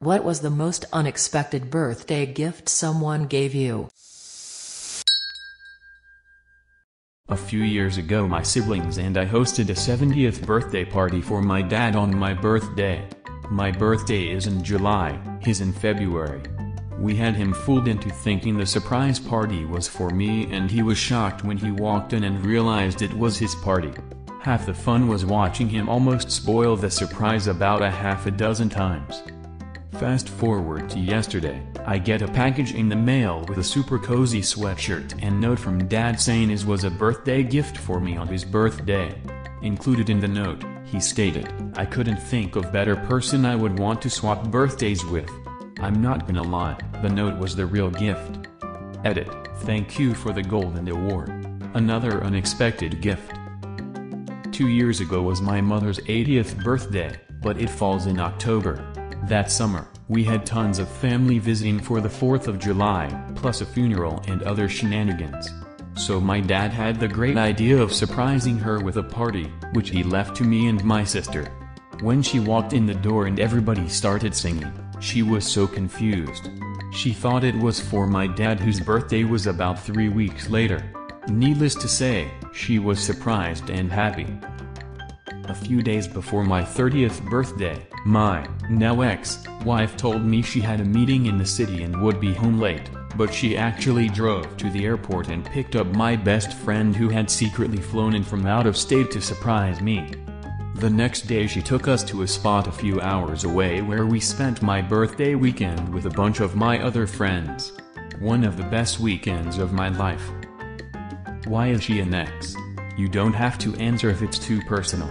What was the most unexpected birthday gift someone gave you? A few years ago my siblings and I hosted a 70th birthday party for my dad on my birthday. My birthday is in July, his in February. We had him fooled into thinking the surprise party was for me, and he was shocked when he walked in and realized it was his party. Half the fun was watching him almost spoil the surprise about a half a dozen times. Fast forward to yesterday, I get a package in the mail with a super cozy sweatshirt and note from Dad saying it was a birthday gift for me on his birthday. Included in the note, he stated, "I couldn't think of better person I would want to swap birthdays with." I'm not gonna lie, the note was the real gift. Edit, thank you for the golden award. Another unexpected gift. 2 years ago was my mother's 80th birthday, but it falls in October. That summer, we had tons of family visiting for the 4th of July, plus a funeral and other shenanigans. So my dad had the great idea of surprising her with a party, which he left to me and my sister. When she walked in the door and everybody started singing, she was so confused. She thought it was for my dad, whose birthday was about 3 weeks later. Needless to say, she was surprised and happy. A few days before my 30th birthday, my now ex-wife told me she had a meeting in the city and would be home late, but she actually drove to the airport and picked up my best friend who had secretly flown in from out of state to surprise me. The next day she took us to a spot a few hours away where we spent my birthday weekend with a bunch of my other friends. One of the best weekends of my life. Why is she an ex? You don't have to answer if it's too personal.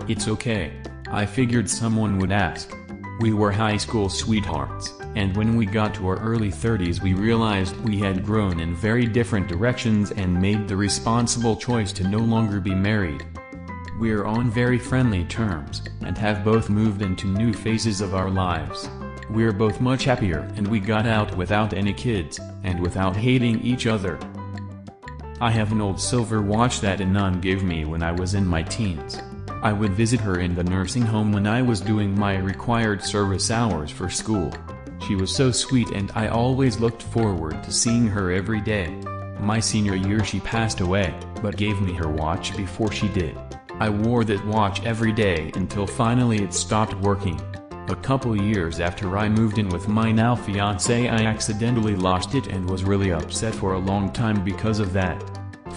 It's okay. I figured someone would ask. We were high school sweethearts, and when we got to our early 30s we realized we had grown in very different directions and made the responsible choice to no longer be married. We're on very friendly terms, and have both moved into new phases of our lives. We're both much happier, and we got out without any kids, and without hating each other. I have an old silver watch that a nun gave me when I was in my teens. I would visit her in the nursing home when I was doing my required service hours for school. She was so sweet and I always looked forward to seeing her every day. My senior year she passed away, but gave me her watch before she did. I wore that watch every day until finally it stopped working. A couple years after I moved in with my now fiancé, I accidentally lost it and was really upset for a long time because of that.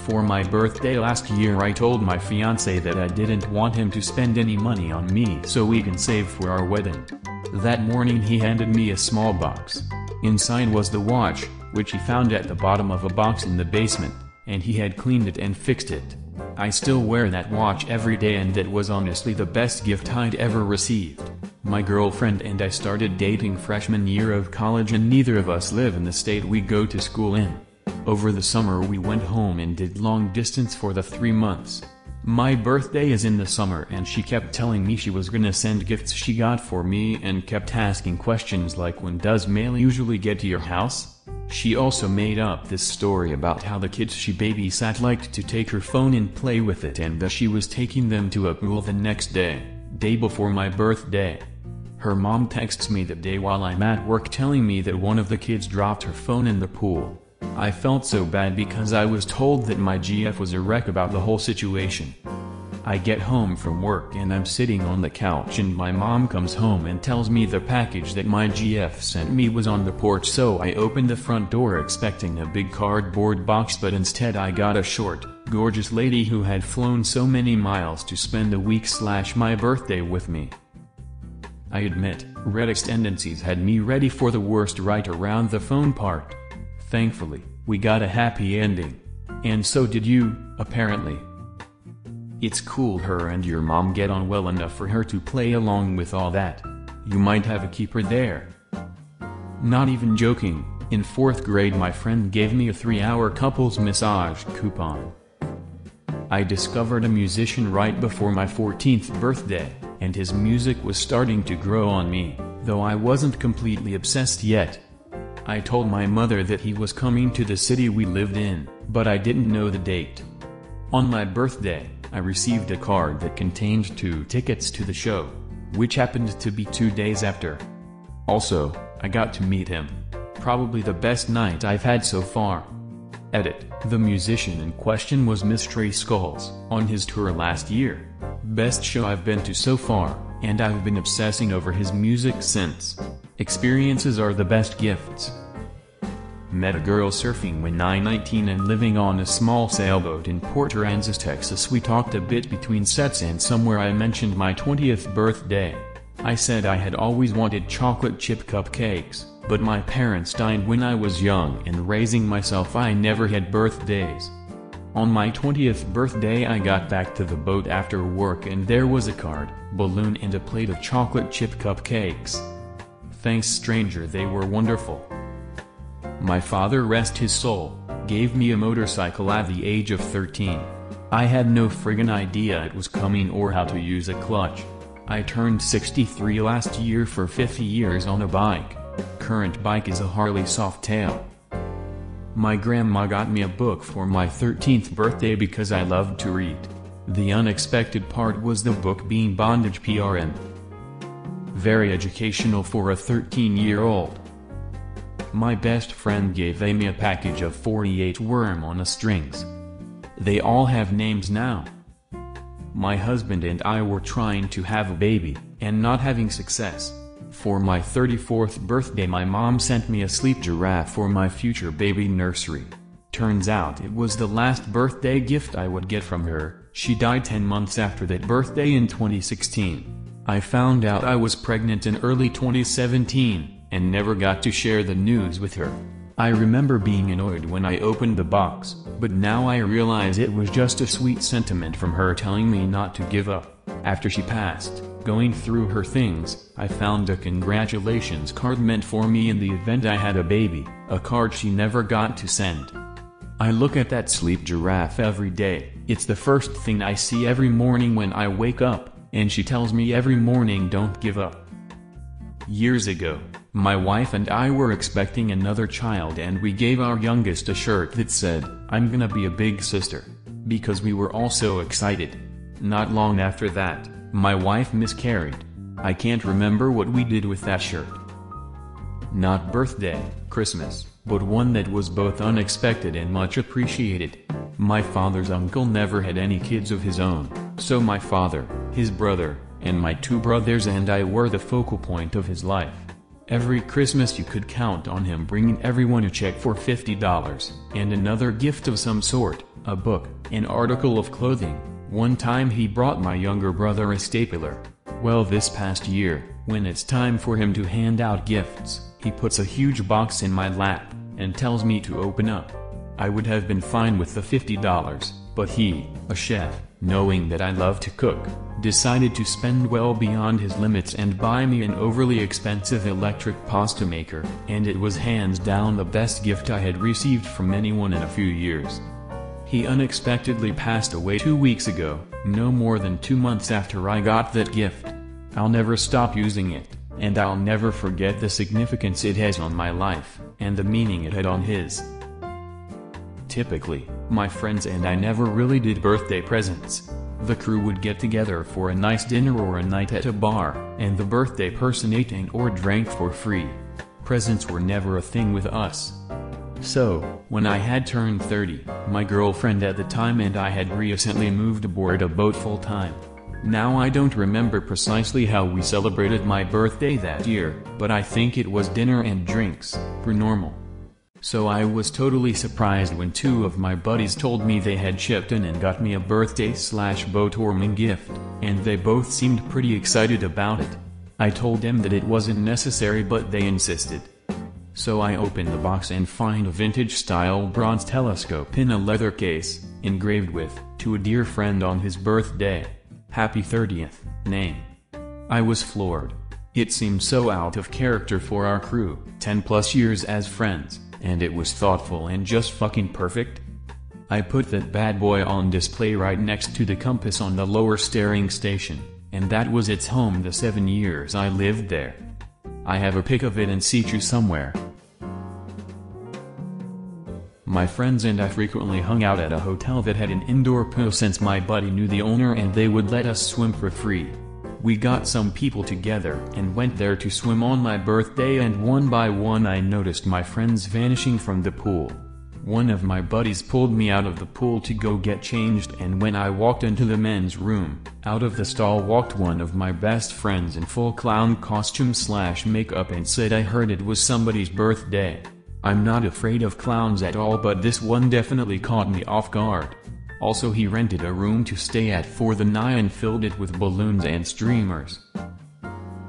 For my birthday last year I told my fiancé that I didn't want him to spend any money on me so we can save for our wedding. That morning he handed me a small box. Inside was the watch, which he found at the bottom of a box in the basement, and he had cleaned it and fixed it. I still wear that watch every day, and that was honestly the best gift I'd ever received. My girlfriend and I started dating freshman year of college, and neither of us live in the state we go to school in. Over the summer we went home and did long distance for the 3 months. My birthday is in the summer and she kept telling me she was gonna send gifts she got for me and kept asking questions like, when does mail usually get to your house? She also made up this story about how the kids she babysat liked to take her phone and play with it, and that she was taking them to a pool the next day before my birthday. Her mom texts me the day while I'm at work telling me that one of the kids dropped her phone in the pool. I felt so bad because I was told that my GF was a wreck about the whole situation. I get home from work and I'm sitting on the couch, and my mom comes home and tells me the package that my GF sent me was on the porch, so I opened the front door expecting a big cardboard box, but instead I got a short, gorgeous lady who had flown so many miles to spend a week/my birthday with me. I admit, Reddit's tendencies had me ready for the worst right around the phone part. Thankfully, we got a happy ending. And so did you, apparently. It's cool her and your mom get on well enough for her to play along with all that. You might have a keeper there. Not even joking, in 4th grade my friend gave me a 3-hour couples massage coupon. I discovered a musician right before my 14th birthday, and his music was starting to grow on me, though I wasn't completely obsessed yet. I told my mother that he was coming to the city we lived in, but I didn't know the date. On my birthday, I received a card that contained 2 tickets to the show, which happened to be 2 days after. Also, I got to meet him. Probably the best night I've had so far. Edit. The musician in question was Mystery Skulls, on his tour last year. Best show I've been to so far, and I've been obsessing over his music since. Experiences are the best gifts. Met a girl surfing when 19 and living on a small sailboat in Port Aransas, Texas. We talked a bit between sets and somewhere I mentioned my 20th birthday. I said I had always wanted chocolate chip cupcakes, but my parents died when I was young and raising myself I never had birthdays. On my 20th birthday I got back to the boat after work and there was a card, balloon and a plate of chocolate chip cupcakes. Thanks stranger, they were wonderful. My father, rest his soul, gave me a motorcycle at the age of 13. I had no friggin' idea it was coming or how to use a clutch. I turned 63 last year for 50 years on a bike. Current bike is a Harley Softail. My grandma got me a book for my 13th birthday because I loved to read. The unexpected part was the book being Bondage PRN. Very educational for a 13-year-old. My best friend gave me a package of 48 worm on a strings. They all have names now. My husband and I were trying to have a baby, and not having success. For my 34th birthday my mom sent me a sleep giraffe for my future baby nursery. Turns out it was the last birthday gift I would get from her. She died 10 months after that birthday in 2016. I found out I was pregnant in early 2017. And never got to share the news with her. I remember being annoyed when I opened the box, but now I realize it was just a sweet sentiment from her telling me not to give up. After she passed, going through her things, I found a congratulations card meant for me in the event I had a baby, a card she never got to send. I look at that sleep giraffe every day. It's the first thing I see every morning when I wake up, and she tells me every morning don't give up. Years ago, my wife and I were expecting another child and we gave our youngest a shirt that said, "I'm gonna be a big sister." Because we were all so excited. Not long after that, my wife miscarried. I can't remember what we did with that shirt. Not birthday, Christmas, but one that was both unexpected and much appreciated. My father's uncle never had any kids of his own, so my father, his brother, and my two brothers and I were the focal point of his life. Every Christmas you could count on him bringing everyone a check for $50, and another gift of some sort, a book, an article of clothing. One time he brought my younger brother a stapler. Well, this past year, when it's time for him to hand out gifts, he puts a huge box in my lap, and tells me to open up. I would have been fine with the $50, but he, a chef, knowing that I love to cook, decided to spend well beyond his limits and buy me an overly expensive electric pasta maker, and it was hands down the best gift I had received from anyone in a few years. He unexpectedly passed away 2 weeks ago, no more than 2 months after I got that gift. I'll never stop using it, and I'll never forget the significance it has on my life, and the meaning it had on his. Typically, my friends and I never really did birthday presents. The crew would get together for a nice dinner or a night at a bar, and the birthday person ate and or drank for free. Presents were never a thing with us. So, when I had turned 30, my girlfriend at the time and I had recently moved aboard a boat full-time. Now I don't remember precisely how we celebrated my birthday that year, but I think it was dinner and drinks, per normal. So I was totally surprised when 2 of my buddies told me they had chipped in and got me a birthday/boat warming gift, and they both seemed pretty excited about it. I told them that it wasn't necessary but they insisted. So I opened the box and find a vintage-style bronze telescope in a leather case, engraved with, "To a dear friend on his birthday. Happy 30th, name." I was floored. It seemed so out of character for our crew, 10+ years as friends. And it was thoughtful and just fucking perfect. I put that bad boy on display right next to the compass on the lower steering station, and that was its home the 7 years I lived there. I have a pic of it in situ somewhere. My friends and I frequently hung out at a hotel that had an indoor pool since my buddy knew the owner and they would let us swim for free. We got some people together and went there to swim on my birthday, and one by one I noticed my friends vanishing from the pool. One of my buddies pulled me out of the pool to go get changed, and when I walked into the men's room, out of the stall walked one of my best friends in full clown costume / makeup and said I heard it was somebody's birthday. I'm not afraid of clowns at all, but this one definitely caught me off guard. Also, he rented a room to stay at for the night and filled it with balloons and streamers.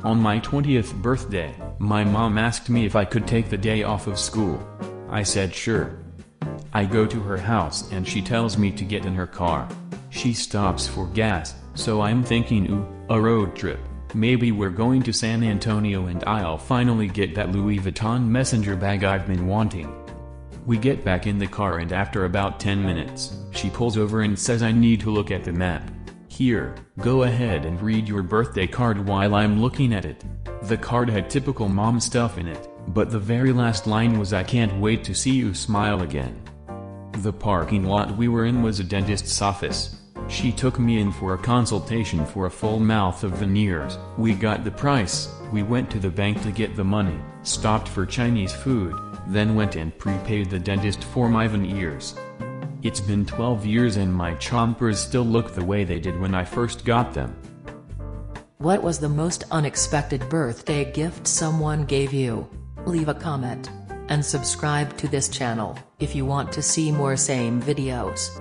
On my 20th birthday, my mom asked me if I could take the day off of school. I said sure. I go to her house and she tells me to get in her car. She stops for gas, so I'm thinking, ooh, a road trip. Maybe we're going to San Antonio and I'll finally get that Louis Vuitton messenger bag I've been wanting. We get back in the car and after about 10 minutes, she pulls over and says I need to look at the map. Here, go ahead and read your birthday card while I'm looking at it. The card had typical mom stuff in it, but the very last line was I can't wait to see you smile again. The parking lot we were in was a dentist's office. She took me in for a consultation for a full mouth of veneers. We got the price, we went to the bank to get the money, stopped for Chinese food, then went and prepaid the dentist for my veneers. It's been 12 years and my chompers still look the way they did when I first got them. What was the most unexpected birthday gift someone gave you? Leave a comment. And subscribe to this channel, if you want to see more same videos.